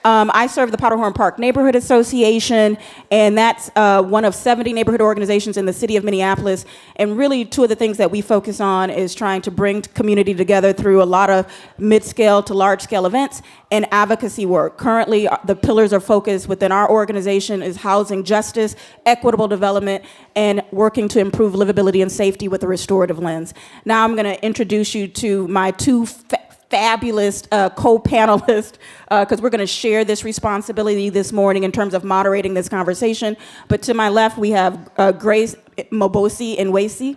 I serve the Powderhorn Park Neighborhood Association, and that's one of 70 neighborhood organizations in the city of Minneapolis. And really, two of the things that we focus on is trying to bring community together through a lot of mid-scale to large-scale events and advocacy work. Currently, the pillars of focus within our organization is housing justice, equitable development, and working to improve livability and safety with a restorative lens. Now I'm going to introduce you to my two fabulous co-panelists, because we're going to share this responsibility this morning in terms of moderating this conversation. But to my left, we have Grace Mobezi Enwes.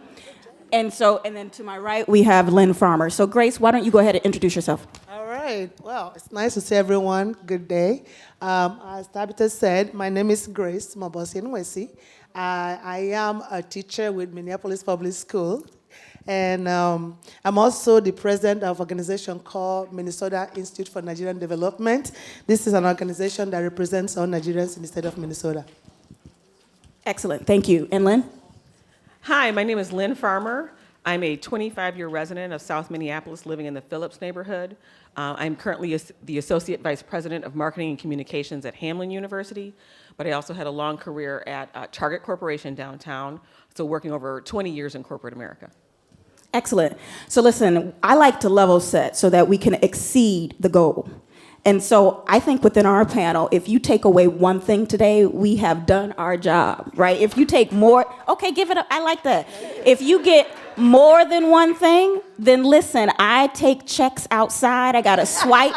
And then to my right, we have Lynn Farmer. So Grace, why don't you go ahead and introduce yourself? All right. Well, it's nice to see everyone. Good day. As Tabitha said, my name is Grace Mobezi Enwes. I am a teacher with Minneapolis Public School. And I'm also the president of an organization called Minnesota Institute for Nigerian Development. This is an organization that represents all Nigerians in the state of Minnesota. Excellent. Thank you. And Lynn? Hi, my name is Lynn Farmer. I'm a 25-year resident of South Minneapolis living in the Phillips neighborhood. I'm currently the Associate Vice President of Marketing and Communications at Hamline University, but I also had a long career at Target Corporation downtown, so working over 20 years in corporate America. Excellent. So listen, I like to level set so that we can exceed the goal. And so I think within our panel, if you take away one thing today, we have done our job, right? If you take more, okay, give it up. I like that. If you get more than one thing, then listen, I take checks outside. I got to swipe.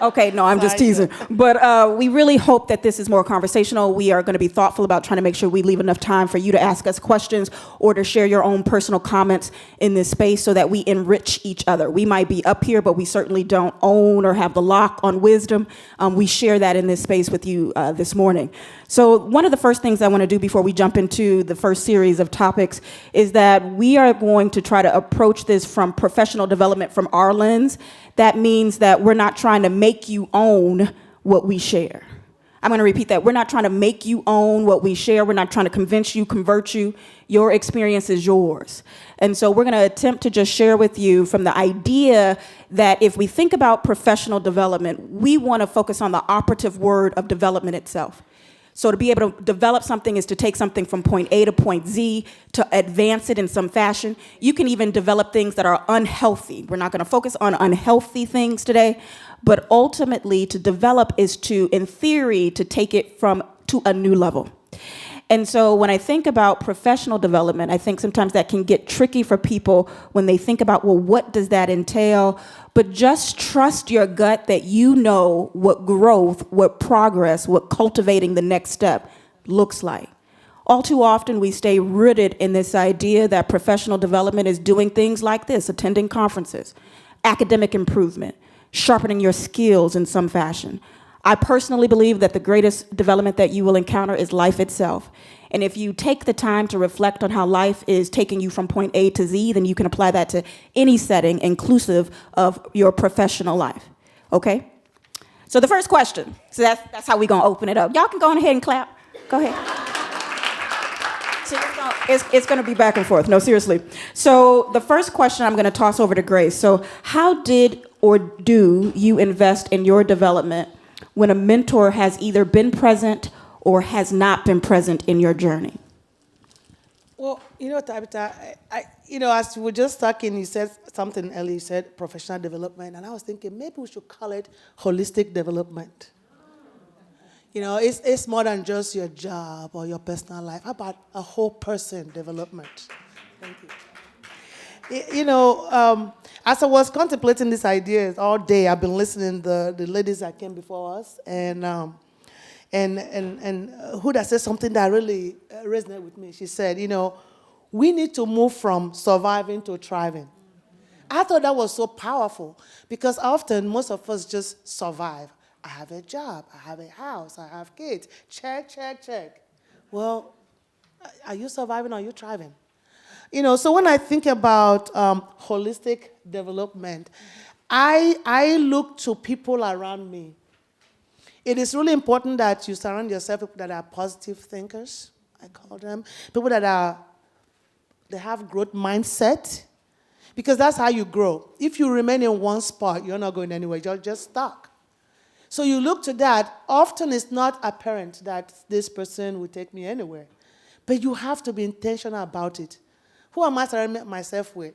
Okay, no, I'm just teasing. But we really hope that this is more conversational. We are going to be thoughtful about trying to make sure we leave enough time for you to ask us questions or to share your own personal comments in this space so that we enrich each other. We might be up here, but we certainly don't own or have the lock on wisdom. We share that in this space with you this morning. So one of the first things I want to do before we jump into the first series of topics is that we are going to try to approach this from professional development from our lens. That means that we're not trying to make you own what we share. I'm going to repeat that. We're not trying to make you own what we share. We're not trying to convince you, convert you. Your experience is yours. And so we're going to attempt to just share with you from the idea that if we think about professional development, we want to focus on the operative word of development itself. So to be able to develop something is to take something from point A to point Z, to advance it in some fashion. You can even develop things that are unhealthy. We're not going to focus on unhealthy things today, but ultimately to develop is to, in theory, to take it to a new level. And so when I think about professional development, I think sometimes that can get tricky for people when they think about, well, what does that entail? But just trust your gut that you know what growth, what progress, what cultivating the next step looks like. All too often, we stay rooted in this idea that professional development is doing things like this, attending conferences, academic improvement, sharpening your skills in some fashion. I personally believe that the greatest development that you will encounter is life itself. And if you take the time to reflect on how life is taking you from point A to Z, then you can apply that to any setting, inclusive of your professional life. Okay? So the first question, so that's how we're going to open it up. Y'all can go on ahead and clap. Go ahead. So it's going to be back and forth. No, seriously. So the first question I'm going to toss over to Grace. So how did or do you invest in your development when a mentor has either been present or has not been present in your journey? Well, Tabitha, as we were just talking, you said something earlier, you said professional development, and I was thinking maybe we should call it holistic development. It's more than just your job or your personal life. How about a whole person development? Thank you. As I was contemplating these ideas all day, I've been listening to the ladies that came before us, and Huda said something that really resonated with me. She said, we need to move from surviving to thriving. I thought that was so powerful because often most of us just survive. I have a job, I have a house, I have kids. Check, check, check. Well, are you surviving or are you thriving? So when I think about holistic development, I look to people around me. It is really important that you surround yourself with people that are positive thinkers, I call them. People that they have growth mindset, because that's how you grow. If you remain in one spot, you're not going anywhere, you're just stuck. So you look to that. Often it's not apparent that this person will take me anywhere. But you have to be intentional about it. Who am I surrounding myself with?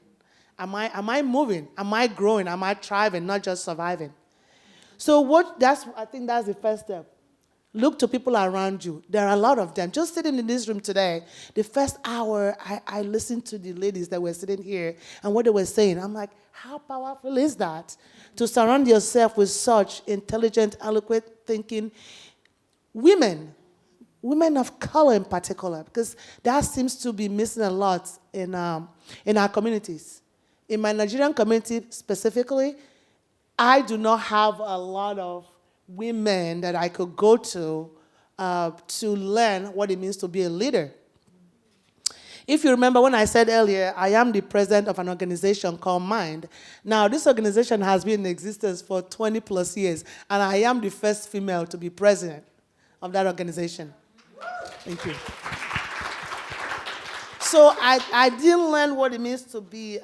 Am I moving? Am I growing? Am I thriving, not just surviving? So I think that's the first step. Look to people around you. There are a lot of them. Just sitting in this room today, the first hour, I listened to the ladies that were sitting here and what they were saying. I'm like, how powerful is that? To surround yourself with such intelligent, eloquent thinking women of color in particular, because that seems to be missing a lot in our communities. In my Nigerian community specifically, I do not have a lot of women that I could go to learn what it means to be a leader. If you remember when I said earlier, I am the president of an organization called Mind. Now, this organization has been in existence for 20 plus years, and I am the first female to be president of that organization. Thank you. So I didn't learn what it means to be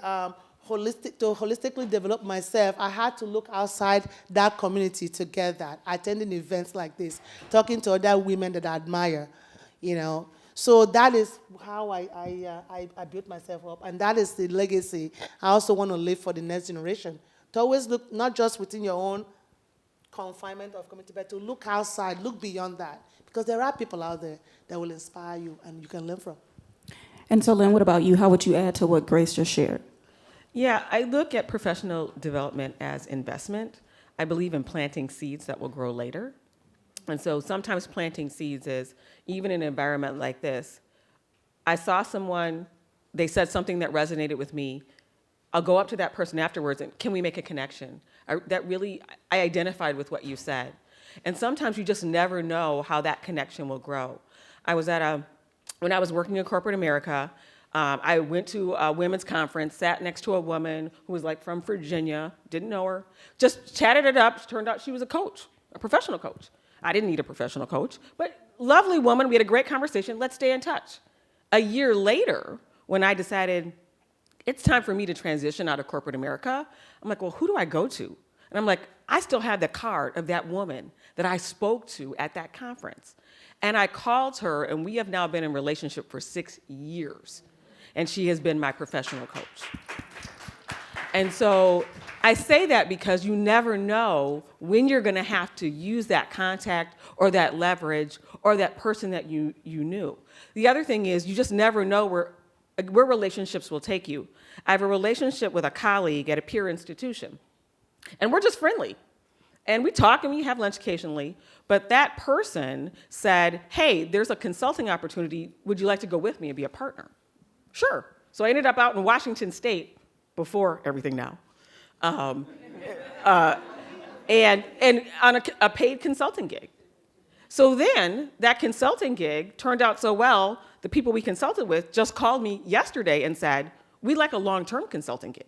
holistically develop myself. I had to look outside that community to get that, attending events like this, talking to other women that I admire, So that is how I built myself up, and that is the legacy I also want to leave for the next generation. To always look not just within your own confinement of community, but to look outside, look beyond that, because there are people out there that will inspire you and you can learn from. And so, Lynn, what about you? How would you add to what Grace just shared? Yeah, I look at professional development as investment. I believe in planting seeds that will grow later. And so sometimes planting seeds is, even in an environment like this, I saw someone, they said something that resonated with me. I'll go up to that person afterwards and can we make a connection? I identified with what you said. And sometimes you just never know how that connection will grow. When I was working in corporate America, I went to a women's conference, sat next to a woman who was from Virginia, didn't know her, just chatted it up. Turned out she was a coach, a professional coach. I didn't need a professional coach, but lovely woman. We had a great conversation. Let's stay in touch. A year later, when I decided it's time for me to transition out of corporate America, I'm like, well, who do I go to? And I'm like, I still have the card of that woman that I spoke to at that conference. And I called her, and we have now been in relationship for 6 years. And she has been my professional coach. And so I say that because you never know when you're going to have to use that contact or that leverage or that person that you knew. The other thing is you just never know where relationships will take you. I have a relationship with a colleague at a peer institution, and we're just friendly. And we talk and we have lunch occasionally, but that person said, hey, there's a consulting opportunity. Would you like to go with me and be a partner? Sure. So I ended up out in Washington State before everything now. And on a paid consulting gig. So then that consulting gig turned out so well, the people we consulted with just called me yesterday and said, we'd like a long-term consulting gig.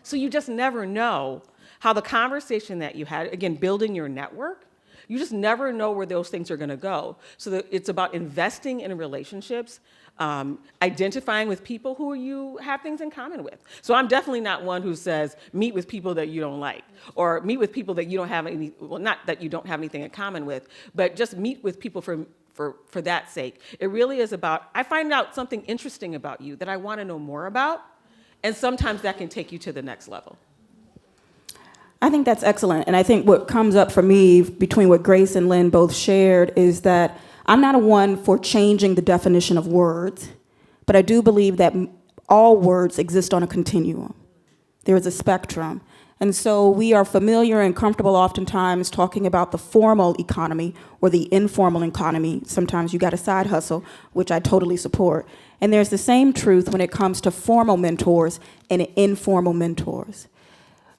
So you just never know how the conversation that you had, again, building your network, you just never know where those things are going to go. So it's about investing in relationships, identifying with people who you have things in common with. So I'm definitely not one who says, meet with people that you don't like, or meet with people that you don't have not that you don't have anything in common with, but just meet with people for that sake. It really is about, I find out something interesting about you that I want to know more about, and sometimes that can take you to the next level. I think that's excellent. And I think what comes up for me between what Grace and Lynn both shared is that I'm not a one for changing the definition of words, but I do believe that all words exist on a continuum. There is a spectrum. And so we are familiar and comfortable oftentimes talking about the formal economy or the informal economy. Sometimes you got a side hustle, which I totally support. And there's the same truth when it comes to formal mentors and informal mentors.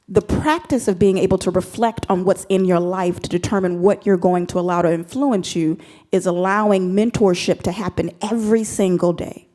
The practice of being able to reflect on what's in your life to determine what you're going to allow to influence you is allowing mentorship to happen every single day.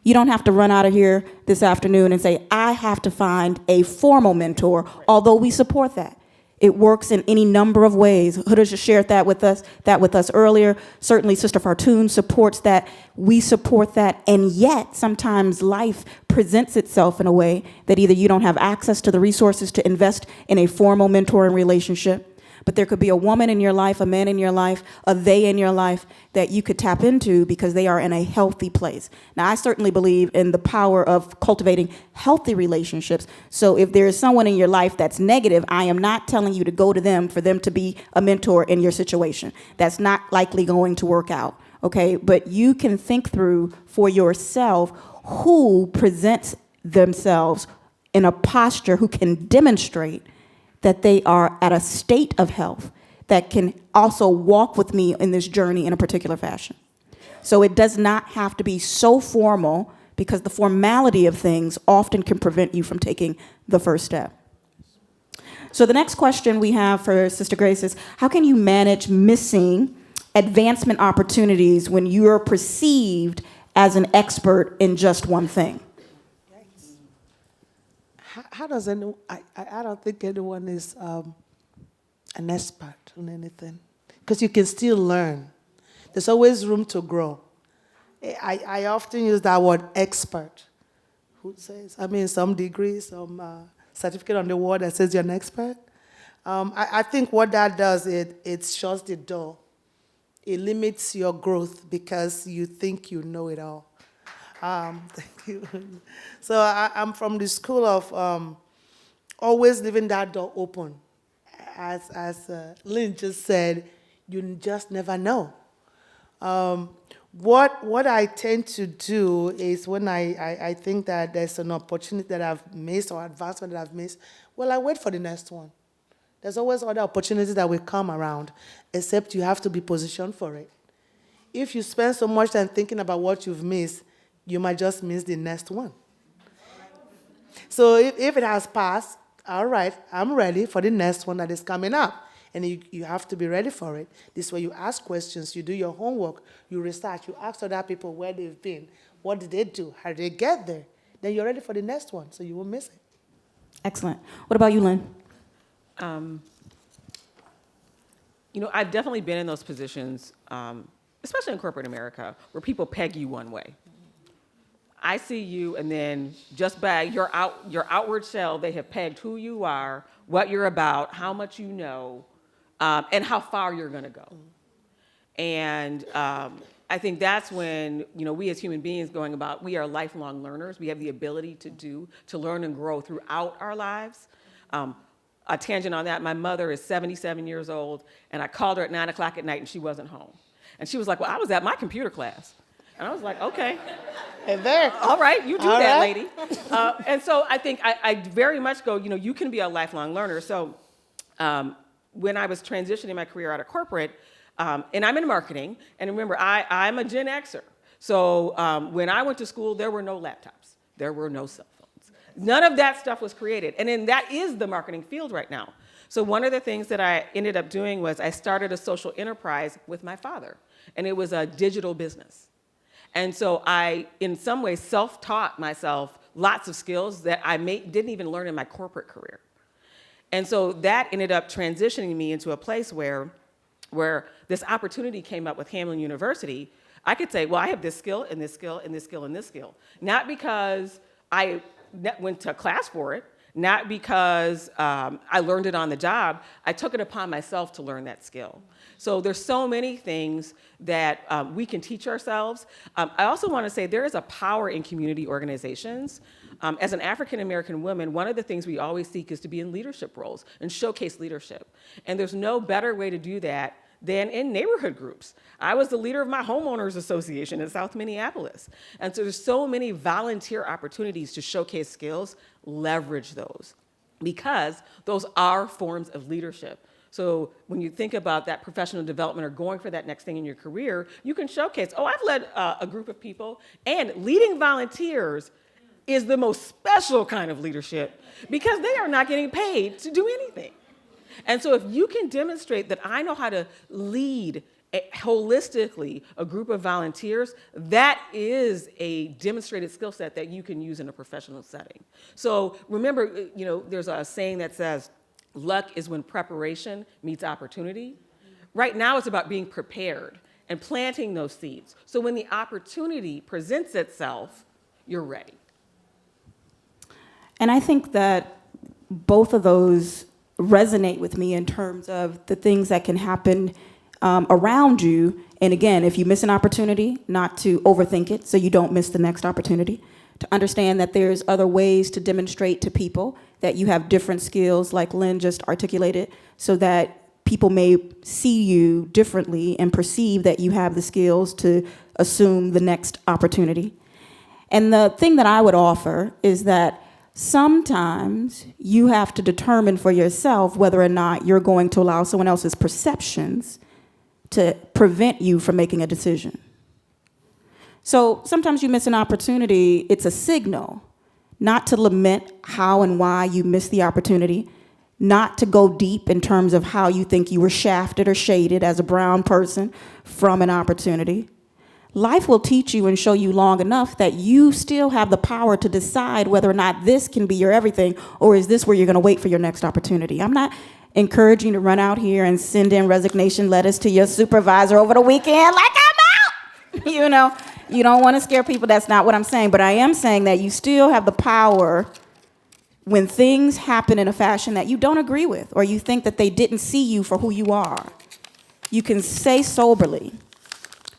You don't have to run out of here this afternoon and say, I have to find a formal mentor, although we support that. It works in any number of ways. Huda just shared that with us earlier. Certainly, Sister Fartoon supports that. We support that. And yet, sometimes life presents itself in a way that either you don't have access to the resources to invest in a formal mentoring relationship, but there could be a woman in your life, a man in your life, a they in your life that you could tap into because they are in a healthy place. Now, I certainly believe in the power of cultivating healthy relationships. So if there is someone in your life that's negative, I am not telling you to go to them for them to be a mentor in your situation. That's not likely going to work out, okay? But you can think through for yourself who presents themselves in a posture, who can demonstrate that they are at a state of health that can also walk with me in this journey in a particular fashion. So it does not have to be so formal, because the formality of things often can prevent you from taking the first step. So the next question we have for Sister Grace is, how can you manage missing advancement opportunities when you're perceived as an expert in just one thing? How does anyone, I don't think anyone is an expert on anything, because you can still learn. There's always room to grow. I often use that word expert. Who says, some degree, some certificate on the wall that says you're an expert. I think what that does, it shuts the door. It limits your growth because you think you know it all. Thank you. So I'm from the school of always leaving that door open. As Lynn just said, you just never know. What I tend to do is when I think that there's an opportunity that I've missed or advancement that I've missed, well, I wait for the next one. There's always other opportunities that will come around, except you have to be positioned for it. If you spend so much time thinking about what you've missed, you might just miss the next one. So if it has passed, all right, I'm ready for the next one that is coming up. And you have to be ready for it. This way you ask questions, you do your homework, you research, you ask other people where they've been, what did they do, how did they get there? Then you're ready for the next one, so you won't miss it. Excellent. What about you, Lynn? I've definitely been in those positions, especially in corporate America, where people peg you one way. I see you, and then just by your outward shell, they have pegged who you are, what you're about, how much you know, and how far you're going to go. And I think that's when, we as human beings we are lifelong learners. We have the ability to learn and grow throughout our lives. A tangent on that, my mother is 77 years old, and I called her at 9 o'clock at night, and she wasn't home. And she was like, well, I was at my computer class. And I was like, okay. And there. All right, you do All that, right. lady. And so I think I very much go, you can be a lifelong learner. So when I was transitioning my career out of corporate, and I'm in marketing, and remember, I'm a Gen Xer. So when I went to school, there were no laptops. There were no cell phones. None of that stuff was created. And then that is the marketing field right now. So one of the things that I ended up doing was I started a social enterprise with my father, and it was a digital business. And so I, in some ways, self-taught myself lots of skills that I didn't even learn in my corporate career. And so that ended up transitioning me into a place where this opportunity came up with Hamlin University. I could say, well, I have this skill and this skill and this skill and this skill. Not because I went to class for it, not because I learned it on the job. I took it upon myself to learn that skill. So there's so many things that we can teach ourselves. I also want to say there is a power in community organizations. As an African-American woman, one of the things we always seek is to be in leadership roles and showcase leadership. And there's no better way to do that than in neighborhood groups. I was the leader of my homeowners association in South Minneapolis. And so there's so many volunteer opportunities to showcase skills. Leverage those, because those are forms of leadership. So when you think about that professional development or going for that next thing in your career, you can showcase, I've led a group of people, and leading volunteers is the most special kind of leadership because they are not getting paid to do anything. And so if you can demonstrate that I know how to lead holistically a group of volunteers, that is a demonstrated skill set that you can use in a professional setting. So remember, there's a saying that says, luck is when preparation meets opportunity. Right now it's about being prepared and planting those seeds. So when the opportunity presents itself, you're ready. And I think that both of those resonate with me in terms of the things that can happen around you. And again, if you miss an opportunity, not to overthink it so you don't miss the next opportunity. To understand that there's other ways to demonstrate to people that you have different skills, like Lynn just articulated, so that people may see you differently and perceive that you have the skills to assume the next opportunity. And the thing that I would offer is that sometimes you have to determine for yourself whether or not you're going to allow someone else's perceptions to prevent you from making a decision. So sometimes you miss an opportunity, it's a signal, not to lament how and why you missed the opportunity, not to go deep in terms of how you think you were shafted or shaded as a brown person from an opportunity. Life will teach you and show you long enough that you still have the power to decide whether or not this can be your everything, or is this where you're going to wait for your next opportunity. I'm not encouraging you to run out here and send in resignation letters to your supervisor over the weekend like I'm out. You don't want to scare people. That's not what I'm saying. But I am saying that you still have the power when things happen in a fashion that you don't agree with, or you think that they didn't see you for who you are. You can say soberly,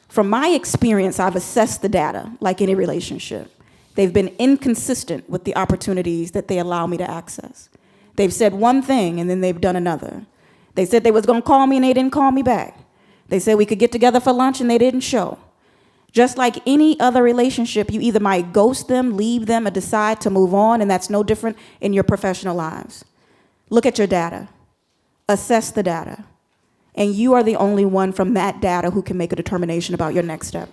from my experience, I've assessed the data like any relationship. They've been inconsistent with the opportunities that they allow me to access. They've said one thing and then they've done another. They said they was going to call me and they didn't call me back. They said we could get together for lunch and they didn't show. Just like any other relationship, you either might ghost them, leave them, or decide to move on, and that's no different in your professional lives. Look at your data. Assess the data. And you are the only one from that data who can make a determination about your next step.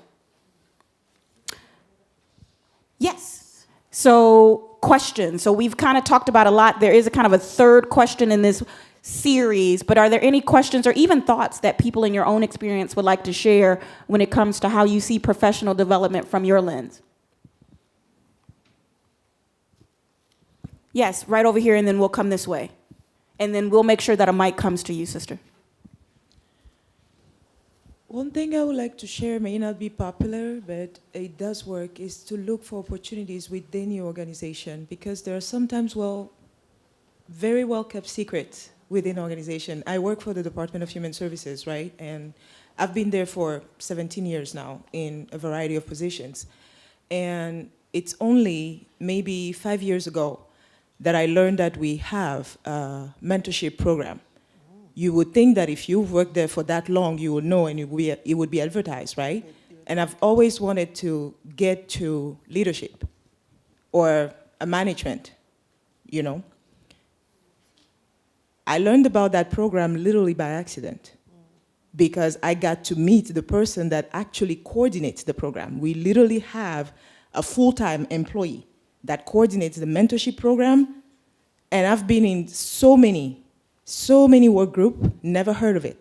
Yes. So, questions. So we've kind of talked about a lot. There is a kind of a third question in this series, but are there any questions or even thoughts that people in your own experience would like to share when it comes to how you see professional development from your lens? Yes, right over here, and then we'll come this way. And then we'll make sure that a mic comes to you, sister. One thing I would like to share may not be popular, but it does work, is to look for opportunities within your organization, because there are sometimes, very well-kept secrets within an organization. I work for the Department of Human Services, right? And I've been there for 17 years now in a variety of positions. And it's only maybe 5 years ago that I learned that we have a mentorship program. You would think that if you've worked there for that long, you would know and it would be advertised, right? And I've always wanted to get to leadership or a management, I learned about that program literally by accident because I got to meet the person that actually coordinates the program. We literally have a full-time employee that coordinates the mentorship program, and I've been in so many work groups, never heard of it.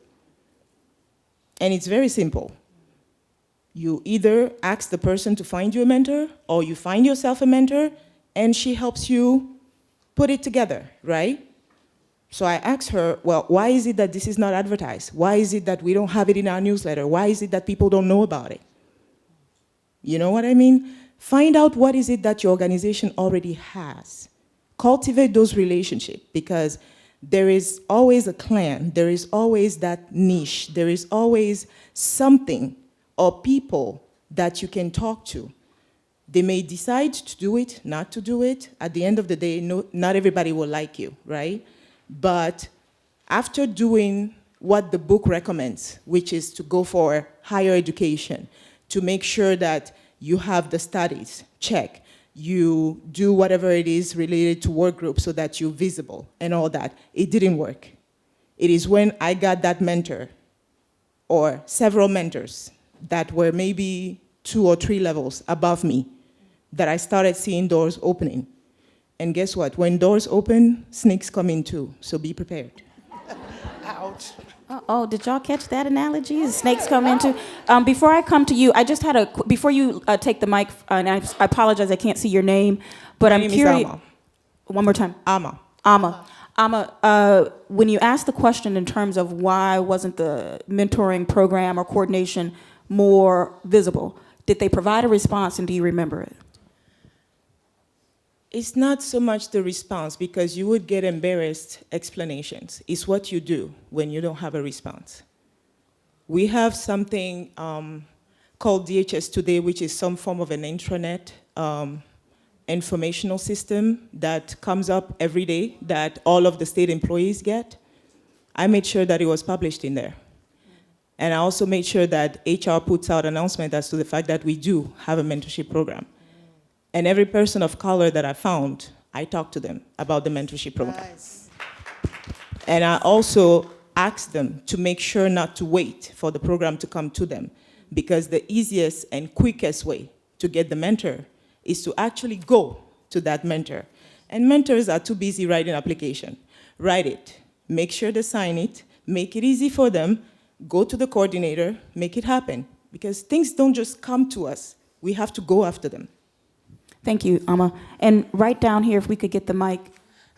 And it's very simple. You either ask the person to find you a mentor, or you find yourself a mentor, and she helps you put it together, right? So I asked her, well, why is it that this is not advertised? Why is it that we don't have it in our newsletter? Why is it that people don't know about it? You know what I mean? Find out what is it that your organization already has. Cultivate those relationships, because there is always a clan, there is always that niche, there is always something or people that you can talk to. They may decide to do it, not to do it. At the end of the day, not everybody will like you, right? But after doing what the book recommends, which is to go for higher education, to make sure that you have the studies, check, you do whatever it is related to work groups so that you're visible and all that, it didn't work. It is when I got that mentor or several mentors that were maybe 2 or 3 levels above me that I started seeing doors opening. And guess what? When doors open, snakes come in too. So be prepared. Ouch. Oh, did y'all catch that analogy? The snakes come into. Before I come to you, I just had before you take the mic, and I apologize, I can't see your name, but I'm curious. Ama. One more time. Ama, when you asked the question in terms of why wasn't the mentoring program or coordination more visible, did they provide a response, and do you remember it? It's not so much the response, because you would get embarrassed explanations. It's what you do when you don't have a response. We have something called DHS Today, which is some form of an intranet informational system that comes up every day that all of the state employees get. I made sure that it was published in there. And I also made sure that HR puts out announcement as to the fact that we do have a mentorship program. And every person of color that I found, I talked to them about the mentorship program. Nice. And I also asked them to make sure not to wait for the program to come to them, because the easiest and quickest way to get the mentor is to actually go to that mentor. And mentors are too busy writing application. Write it, make sure they sign it, make it easy for them, go to the coordinator, make it happen. Because things don't just come to us, we have to go after them. Thank you, Amma. And right down here, if we could get the mic.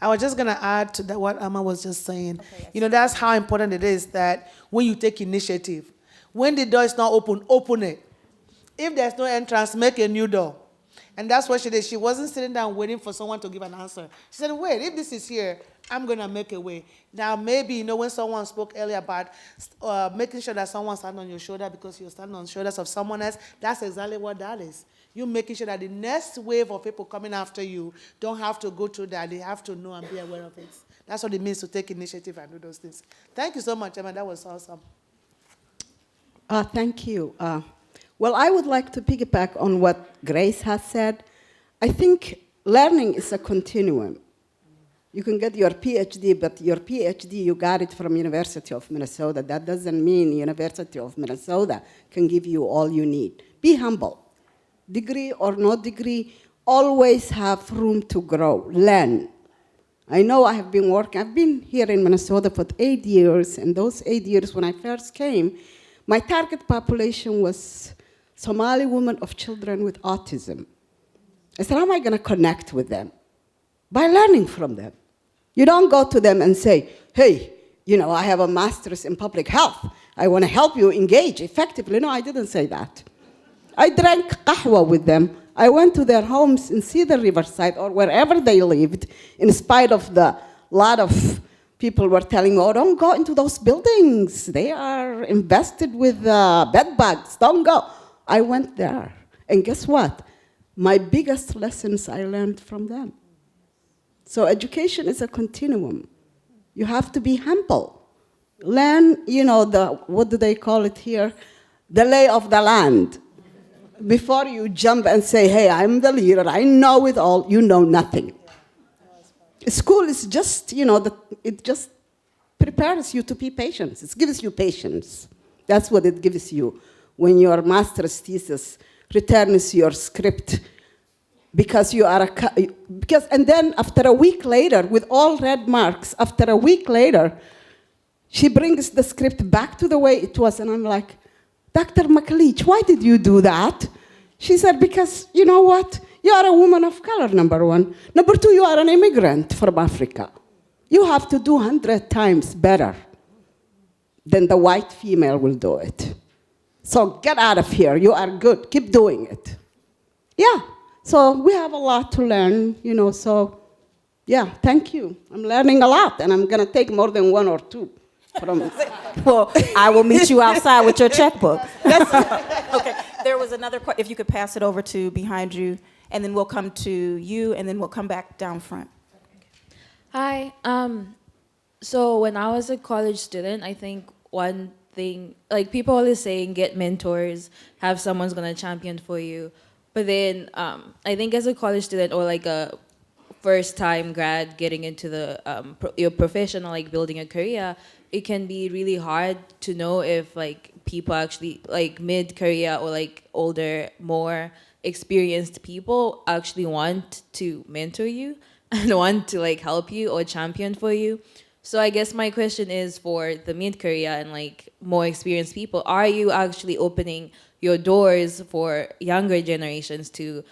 I was just going to add to that what Amma was just saying. You know, that's how important it is that when you take initiative, when the door is not open, open it. If there's no entrance, make a new door. And that's what she did. She wasn't sitting down waiting for someone to give an answer. She said, wait, if this is here, I'm going to make a way. Now, maybe, you know, when someone spoke earlier about making sure that someone stands on your shoulder because you're standing on the shoulders of someone else, that's exactly what that is. You making sure that the next wave of people coming after you don't have to go through that. They have to know and be aware of it. That's what it means to take initiative and do those things. Thank you so much, Emma. That was awesome. Thank you. Well, I would like to piggyback on what Grace has said. I think learning is a continuum. You can get your PhD, but your PhD, you got it from University of Minnesota. That doesn't mean University of Minnesota can give you all you need. Be humble. Degree or no degree, always have room to grow, learn. I know I've been here in Minnesota for 8 years, and those 8 years when I first came, my target population was Somali women of children with autism. I said, how am I going to connect with them? By learning from them. You don't go to them and say, hey, you know, I have a master's in public health. I want to help you engage effectively. No, I didn't say that. I drank qahwa with them. I went to their homes in Cedar Riverside or wherever they lived, in spite of the lot of people were telling me, oh, don't go into those buildings. They are invested with bed bugs. Don't go. I went there. And guess what? My biggest lessons I learned from them. So education is a continuum. You have to be humble. Learn, you know, what do they call it here? The lay of the land. Before you jump and say, hey, I'm the leader, I know it all, you know nothing. School is just, you know, it just prepares you to be patient. It gives you patience. That's what it gives you when your master's thesis returns your script because you are and then after a week later, with all red marks, after a week later, she brings the script back to the way it was, and I'm like, Dr. McLeach, why did you do that? She said, because, you know what? You are a woman of color, number one. Number two, you are an immigrant from Africa. You have to do 100 times better than the white female will do it. So get out of here. You are good. Keep doing it. Yeah. So we have a lot to learn, you know, so yeah, thank you. I'm learning a lot, and I'm going to take more than one or two. Well, I will meet you outside with your checkbook. Okay, there was another question. If you could pass it over to behind you, and then we'll come to you, and then we'll come back down front. Hi. So when I was a college student, I think one thing, like people always saying, get mentors, have someone's gonna champion for you. But then I think as a college student or like a first-time grad getting into the your profession or like building a career, it can be really hard to know if like people actually like mid-career or like older, more experienced people actually want to mentor you and want to like help you or champion for you. So I guess my question is for the mid-career and like more experienced people, are you actually opening your doors for younger generations to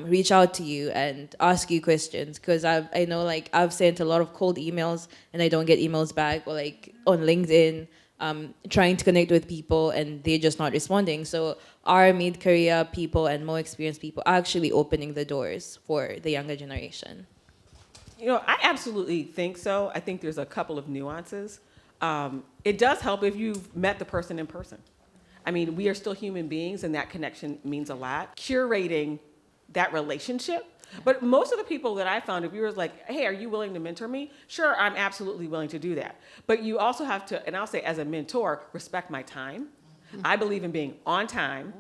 reach out to you and ask you questions? Because I know like I've sent a lot of cold emails and I don't get emails back, or like on LinkedIn, trying to connect with people and they're just not responding. So our mid-career people and more experienced people are actually opening the doors for the younger generation. You know, I absolutely think so. I think there's a couple of nuances. It does help if you've met the person in person. I mean, we are still human beings, and that connection means a lot. Curating that relationship. But most of the people that I found, if you were like, hey, are you willing to mentor me? Sure, I'm absolutely willing to do that. But you also have to, and I'll say as a mentor, respect my time. I believe in being on time,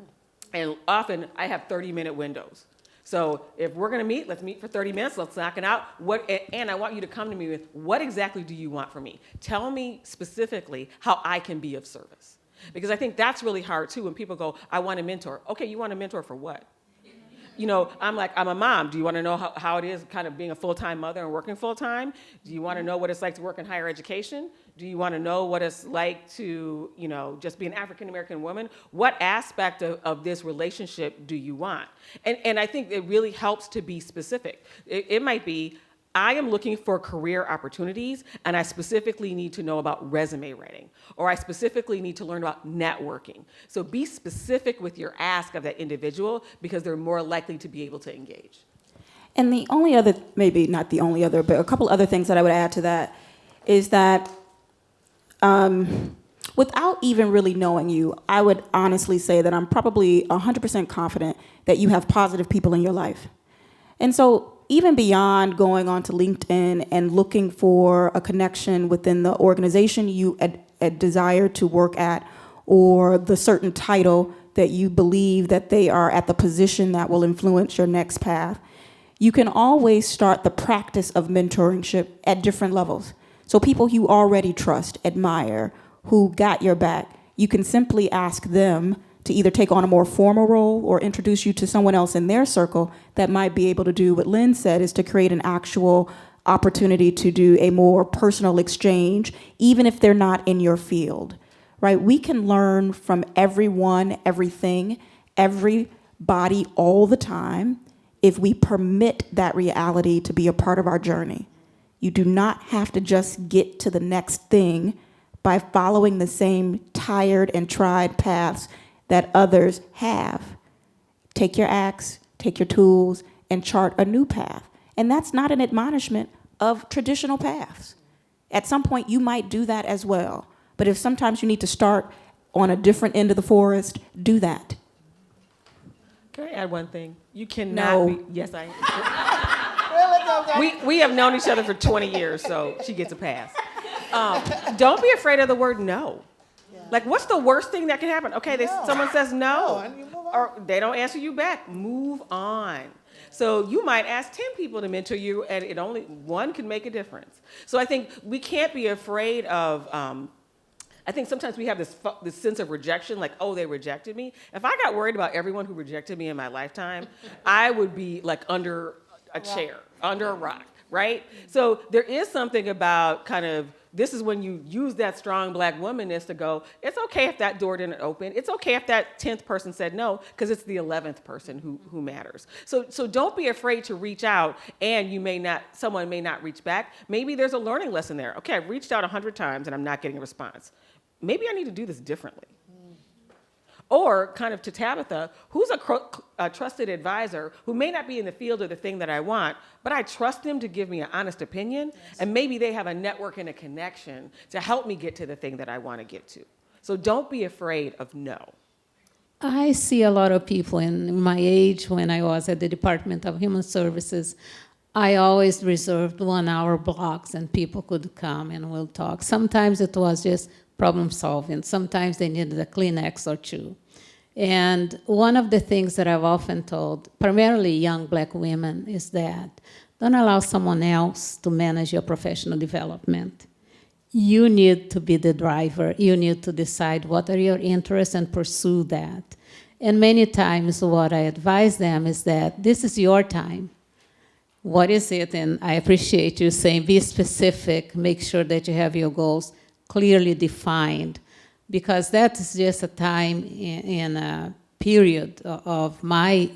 and often I have 30-minute windows. So if we're gonna meet, let's meet for 30 minutes, let's knock it out. And I want you to come to me with, what exactly do you want from me? Tell me specifically how I can be of service. Because I think that's really hard too when people go, I want a mentor. Okay, you want a mentor for what? You know, I'm a mom. Do you want to know how it is kind of being a full-time mother and working full-time? Do you want to know what it's like to work in higher education? Do you want to know what it's like to, you know, just be an African-American woman? What aspect of this relationship do you want? And I think it really helps to be specific. It might be, I am looking for career opportunities, and I specifically need to know about resume writing, or I specifically need to learn about networking. So be specific with your ask of that individual, because they're more likely to be able to engage. And the only other, maybe not the only other, but a couple other things that I would add to that is that without even really knowing you, I would honestly say that I'm probably 100% confident that you have positive people in your life. And so even beyond going onto LinkedIn and looking for a connection within the organization you desire to work at, or the certain title that you believe that they are at the position that will influence your next path, you can always start the practice of mentorship at different levels. So people you already trust, admire, who got your back, you can simply ask them to either take on a more formal role or introduce you to someone else in their circle that might be able to do what Lynn said, is to create an actual opportunity to do a more personal exchange, even if they're not in your field, right? We can learn from everyone, everything, everybody all the time if we permit that reality to be a part of our journey. You do not have to just get to the next thing by following the same tired and tried paths that others have. Take your axe, take your tools, and chart a new path. And that's not an admonishment of traditional paths. At some point, you might do that as well. But if sometimes you need to start on a different end of the forest, do that. Can I add one thing? You cannot be, yes, I Really? we have known each other for 20 years, so she gets a pass. Don't be afraid of the word no. Like, what's the worst thing that can happen? Okay, someone says no, and you move on. or they don't answer you back. Move on. So you might ask 10 people to mentor you, and it only one can make a difference. So I think we can't be afraid of. I think sometimes we have this sense of rejection, like, oh, they rejected me. If I got worried about everyone who rejected me in my lifetime, I would be like under a chair, under a rock, right? So there is something about kind of, this is when you use that strong Black womanness to go, it's okay if that door didn't open. It's okay if that 10th person said no, because it's the 11th person who matters. So don't be afraid to reach out, and someone may not reach back. Maybe there's a learning lesson there. Okay, I've reached out 100 times and I'm not getting a response. Maybe I need to do this differently. Or kind of to Tabitha, who's a trusted advisor who may not be in the field of the thing that I want, but I trust them to give me an honest opinion, and maybe they have a network and a connection to help me get to the thing that I want to get to. So don't be afraid of no. I see a lot of people in my age when I was at the Department of Human Services. I always reserved 1 hour blocks and people could come and we'll talk. Sometimes it was just problem solving. Sometimes they needed a Kleenex or two. And one of the things that I've often told, primarily young Black women, is that don't allow someone else to manage your professional development. You need to be the driver. You need to decide what are your interests and pursue that. And many times what I advise them is that this is your time. What is it? And I appreciate you saying be specific, make sure that you have your goals clearly defined, because that is just a time in a period of my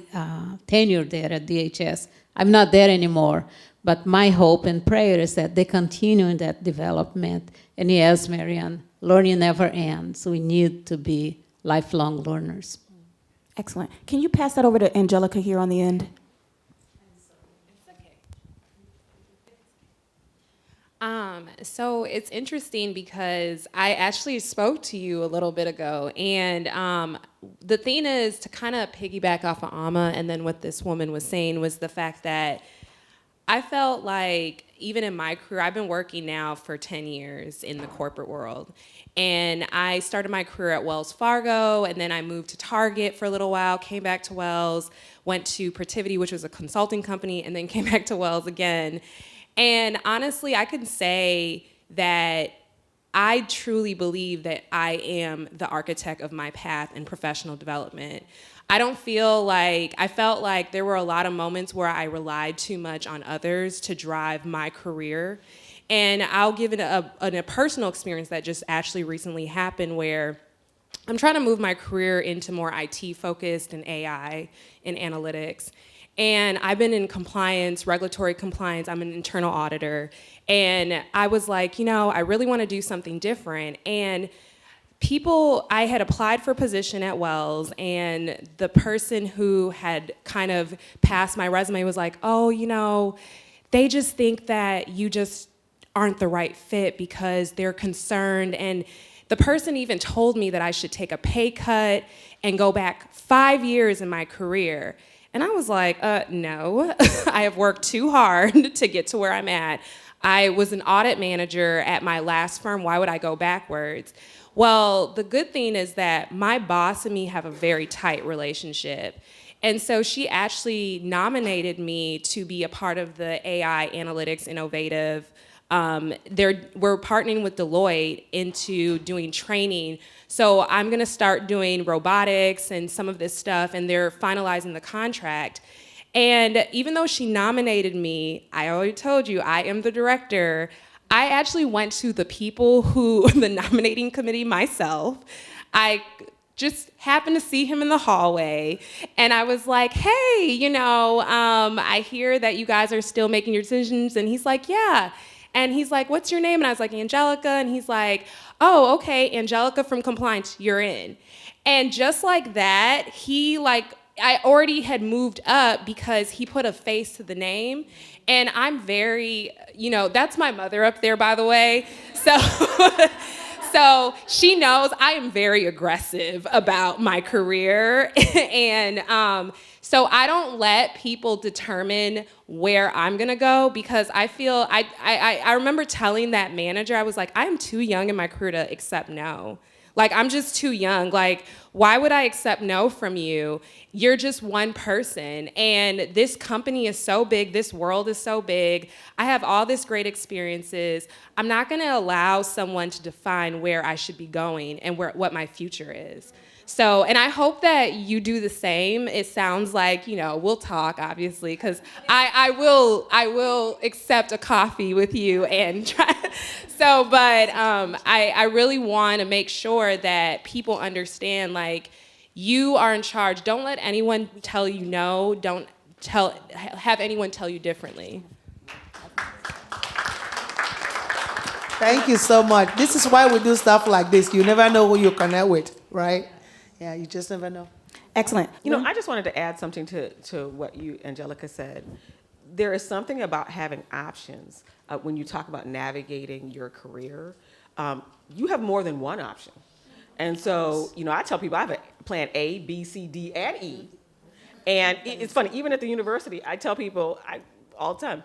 tenure there at DHS. I'm not there anymore, But my hope and prayer is that they continue in that development. And yes, Marianne, learning never ends. We need to be lifelong learners. Excellent. Can you pass that over to Angelica here on the end? So it's interesting because I actually spoke to you a little bit ago, and the thing is, to kind of piggyback off of Amma and then what this woman was saying, was the fact that I felt like even in my career, I've been working now for 10 years in the corporate world. And I started my career at Wells Fargo, and then I moved to Target for a little while, came back to Wells, went to Protiviti, which was a consulting company, and then came back to Wells again. And honestly, I can say that I truly believe that I am the architect of my path in professional development. I felt like there were a lot of moments where I relied too much on others to drive my career. And I'll give it a personal experience that just actually recently happened, where I'm trying to move my career into more IT focused and AI and analytics. And I've been in compliance, regulatory compliance. I'm an internal auditor. And I was like, I really want to do something different. And I had applied for a position at Wells, and the person who had kind of passed my resume was like, oh, they just think that you just aren't the right fit because they're concerned. And the person even told me that I should take a pay cut and go back 5 years in my career. And I was like, no, I have worked too hard to get to where I'm at. I was an audit manager at my last firm. Why would I go backwards? Well, the good thing is that my boss and me have a very tight relationship. And so she actually nominated me to be a part of the AI Analytics Innovative. We're partnering with Deloitte into doing training. So I'm gonna start doing robotics and some of this stuff, and they're finalizing the contract. And even though she nominated me, I already told you, I am the director. I actually went to the people the nominating committee myself. I just happened to see him in the hallway, and I was like, hey, I hear that you guys are still making your decisions. And he's like, yeah. And he's like, what's your name? And I was like, Angelica. And he's like, oh, okay, Angelica from compliance, you're in. And just like that, I already had moved up because he put a face to the name. And I'm very, that's my mother up there, by the way. So she knows I am very aggressive about my career. And so I don't let people determine where I'm gonna go, because I feel, I remember telling that manager, I was like, I am too young in my career to accept no. Like, I'm just too young. Like, why would I accept no from you? You're just one person. And this company is so big. This world is so big. I have all this great experiences. I'm not going to allow someone to define where I should be going and what my future is. So, and I hope that you do the same. It sounds like, we'll talk, obviously, because I will accept a coffee with you and try. So, but I really want to make sure that people understand, like, you are in charge. Don't let anyone tell you no. Don't have anyone tell you differently. Thank you so much. This is why we do stuff like this. You never know who you connect with, right? Yeah, you just never know. Excellent. I just wanted to add something to what you, Angelica, said. There is something about having options when you talk about navigating your career. You have more than one option. And so, I tell people I have a plan A, B, C, D, and E. And it's funny, even at the university, I tell people all the time,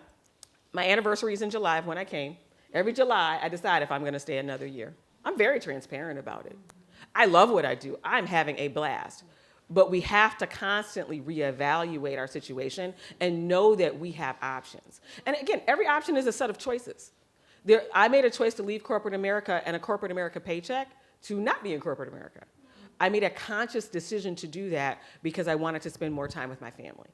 my anniversary is in July of when I came. Every July, I decide if I'm going to stay another year. I'm very transparent about it. I love what I do. I'm having a blast. But we have to constantly reevaluate our situation and know that we have options. And again, every option is a set of choices. I made a choice to leave corporate America and a corporate America paycheck to not be in corporate America. I made a conscious decision to do that because I wanted to spend more time with my family.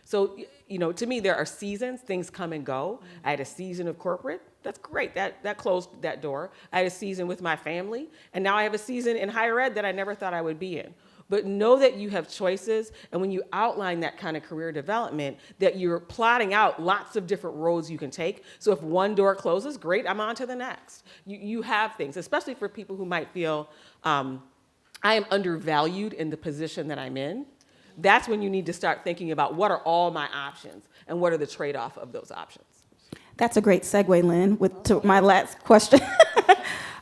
So, to me, there are seasons, things come and go. I had a season of corporate. That's great. That closed that door. I had a season with my family, and now I have a season in higher ed that I never thought I would be in. But know that you have choices, and when you outline that kind of career development, that you're plotting out lots of different roads you can take. So if one door closes, great, I'm on to the next. You have things, especially for people who might feel, I am undervalued in the position that I'm in. That's when you need to start thinking about what are all my options and what are the trade-off of those options. That's a great segue, Lynn, to my last question.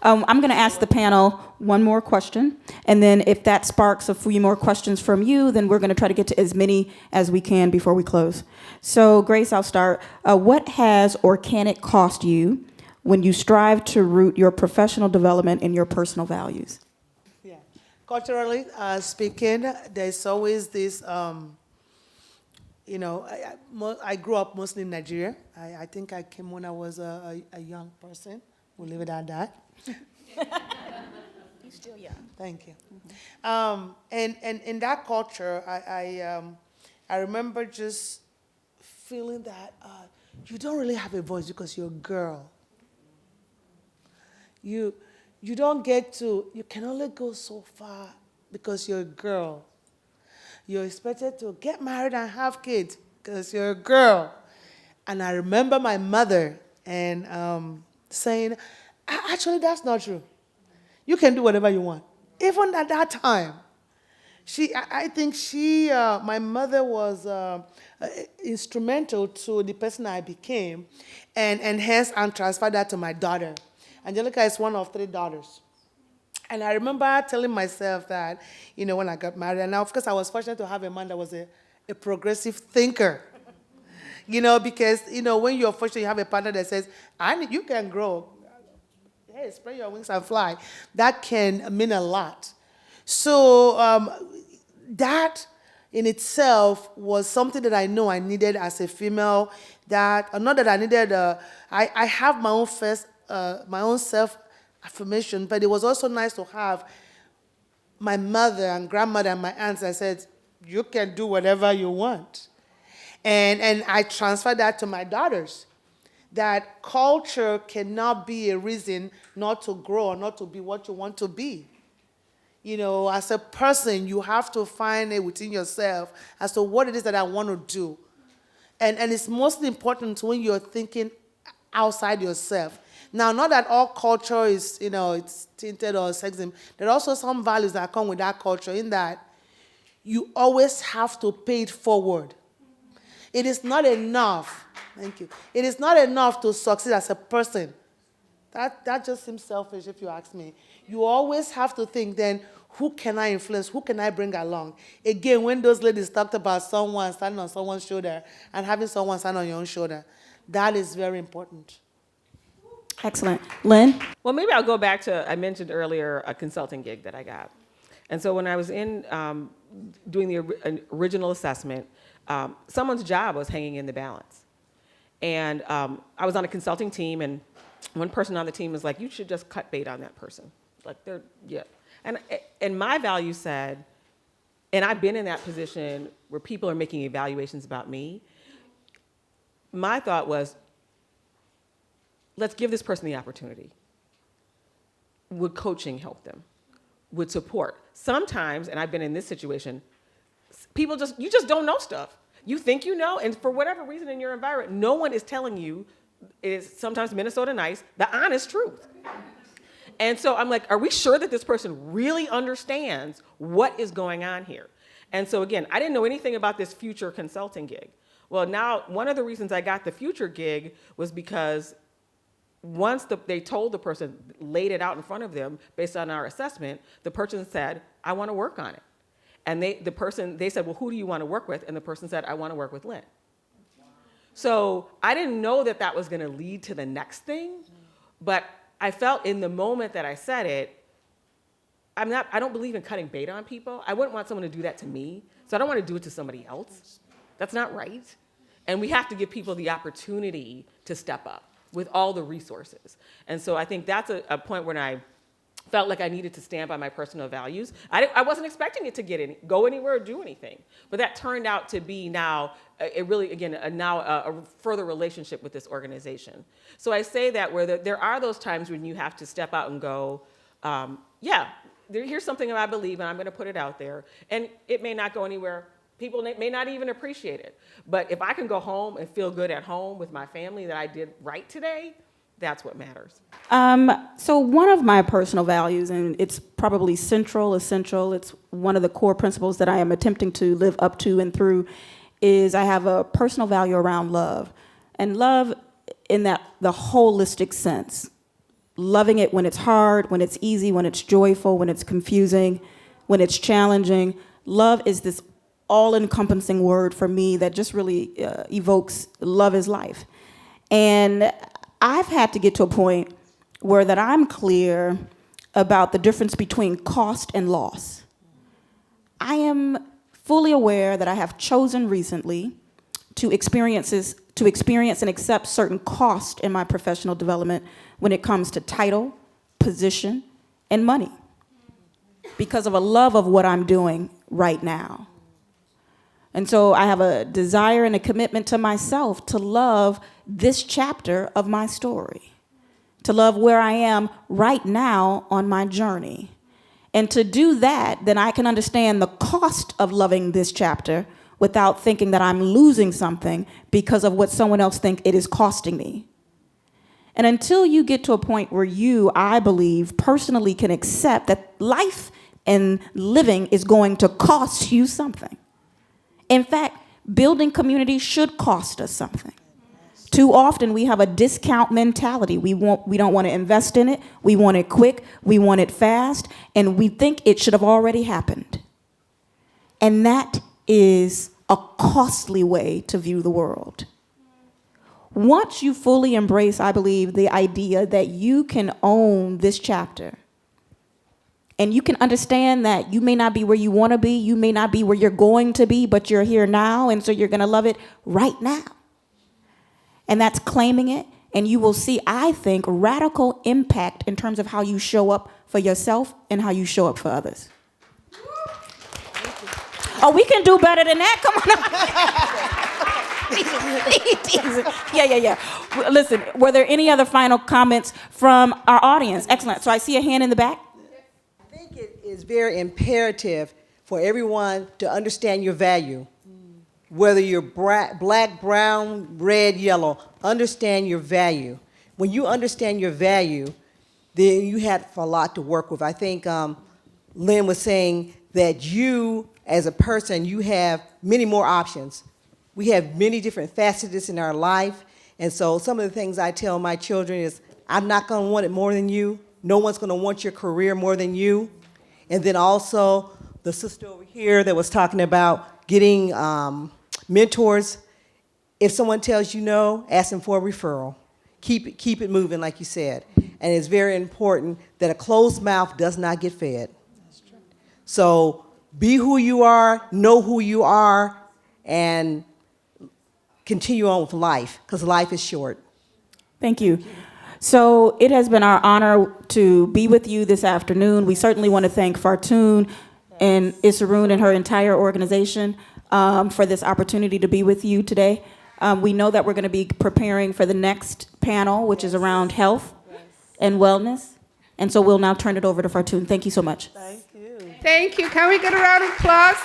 I'm going to ask the panel one more question, and then if that sparks a few more questions from you, then we're going to try to get to as many as we can before we close. So, Grace, I'll start. What has or can it cost you when you strive to root your professional development in your personal values? Yeah. Culturally speaking, there's always this, I grew up mostly in Nigeria. I think I came when I was a young person. We'll leave it at that. You're still young. Thank you. And in that culture, I remember just feeling that you don't really have a voice because you're a girl. You don't get to, you can only go so far because you're a girl. You're expected to get married and have kids because you're a girl. And I remember my mother and saying, actually, that's not true. You can do whatever you want. Even at that time, I think my mother was instrumental to the person I became, and hence I transferred that to my daughter. Angelica is one of 3 daughters. And I remember telling myself that, when I got married, and now, of course, I was fortunate to have a man that was a progressive thinker. Because, when you're fortunate, you have a partner that says, you can grow. Hey, spread your wings and fly. That can mean a lot. So that in itself was something that I know I needed as a female. Not that I needed. I have my own self-affirmation, but it was also nice to have my mother and grandmother and my aunts that said, you can do whatever you want. And I transferred that to my daughters. That culture cannot be a reason not to grow or not to be what you want to be. As a person, you have to find it within yourself as to what it is that I want to do. And it's mostly important when you're thinking outside yourself. Now, not that all culture is, it's tinted or sexism. There are also some values that come with that culture in that you always have to pay it forward. It is not enough. Thank you. It is not enough to succeed as a person. That just seems selfish if you ask me. You always have to think then, who can I influence? Who can I bring along? Again, when those ladies talked about someone standing on someone's shoulder and having someone stand on your own shoulder, that is very important. Excellent. Lynn? Well, maybe I'll go back to, I mentioned earlier, a consulting gig that I got. And so when I was in doing the original assessment, someone's job was hanging in the balance. And I was on a consulting team, and one person on the team was like, you should just cut bait on that person. Like, yeah. And my value said, and I've been in that position where people are making evaluations about me. My thought was, let's give this person the opportunity. Would coaching help them? Would support? Sometimes, and I've been in this situation, you just don't know stuff. You think you know, and for whatever reason in your environment, no one is telling you, it is sometimes Minnesota nice, the honest truth. And so I'm like, are we sure that this person really understands what is going on here? And so again, I didn't know anything about this future consulting gig. Well, now, one of the reasons I got the future gig was because once they told the person, laid it out in front of them based on our assessment, the person said, I want to work on it. And they said, well, who do you want to work with? And the person said, I want to work with Lynn. So I didn't know that was going to lead to the next thing, but I felt in the moment that I said it, I don't believe in cutting bait on people. I wouldn't want someone to do that to me, so I don't want to do it to somebody else. That's not right. And we have to give people the opportunity to step up with all the resources. And so I think that's a point when I felt like I needed to stand by my personal values. I wasn't expecting it to go anywhere or do anything. But that turned out to be now a further relationship with this organization. So I say that where there are those times when you have to step out and go, here's something that I believe, and I'm going to put it out there, and it may not go anywhere. People may not even appreciate it. But if I can go home and feel good at home with my family that I did right today, that's what matters. So one of my personal values, and it's probably essential, it's one of the core principles that I am attempting to live up to and through, is I have a personal value around love. And love in that the holistic sense. Loving it when it's hard, when it's easy, when it's joyful, when it's confusing, when it's challenging. Love is this all-encompassing word for me that just really evokes love is life. And I've had to get to a point where that I'm clear about the difference between cost and loss. I am fully aware that I have chosen recently to experience and accept certain cost in my professional development when it comes to title, position, and money, because of a love of what I'm doing right now. And so I have a desire and a commitment to myself to love this chapter of my story, to love where I am right now on my journey. And to do that, then I can understand the cost of loving this chapter without thinking that I'm losing something because of what someone else thinks it is costing me. And until you get to a point where you, I believe, personally can accept that life and living is going to cost you something. In fact, building community should cost us something. Too often we have a discount mentality. We don't want to invest in it. We want it quick. We want it fast. And we think it should have already happened. And that is a costly way to view the world. Once you fully embrace, I believe, the idea that you can own this chapter, and you can understand that you may not be where you want to be, you may not be where you're going to be, but you're here now, and so you're going to love it right now. And that's claiming it, and you will see, I think, radical impact in terms of how you show up for yourself and how you show up for others. Oh, we can do better than that. Come on. Yeah. Listen, were there any other final comments from our audience? Excellent. So I see a hand in the back. I think it is very imperative for everyone to understand your value. Whether you're black, brown, red, yellow, understand your value. When you understand your value, then you have a lot to work with. I think Lynn was saying that you, as a person, you have many more options. We have many different facets in our life, and so some of the things I tell my children is, I'm not going to want it more than you. No one's going to want your career more than you. And then also, the sister over here that was talking about getting mentors, if someone tells you no, ask them for a referral. Keep it moving, like you said. And it's very important that a closed mouth does not get fed. That's true. So be who you are, know who you are, and continue on with life, because life is short. Thank you. So it has been our honor to be with you this afternoon. We certainly want to thank Fartoon and Issaroon and her entire organization for this opportunity to be with you today. We know that we're going to be preparing for the next panel, which is around health and wellness. And so we'll now turn it over to Fartoon. Thank you so much. Thank you. Thank you. Can we get a round of applause?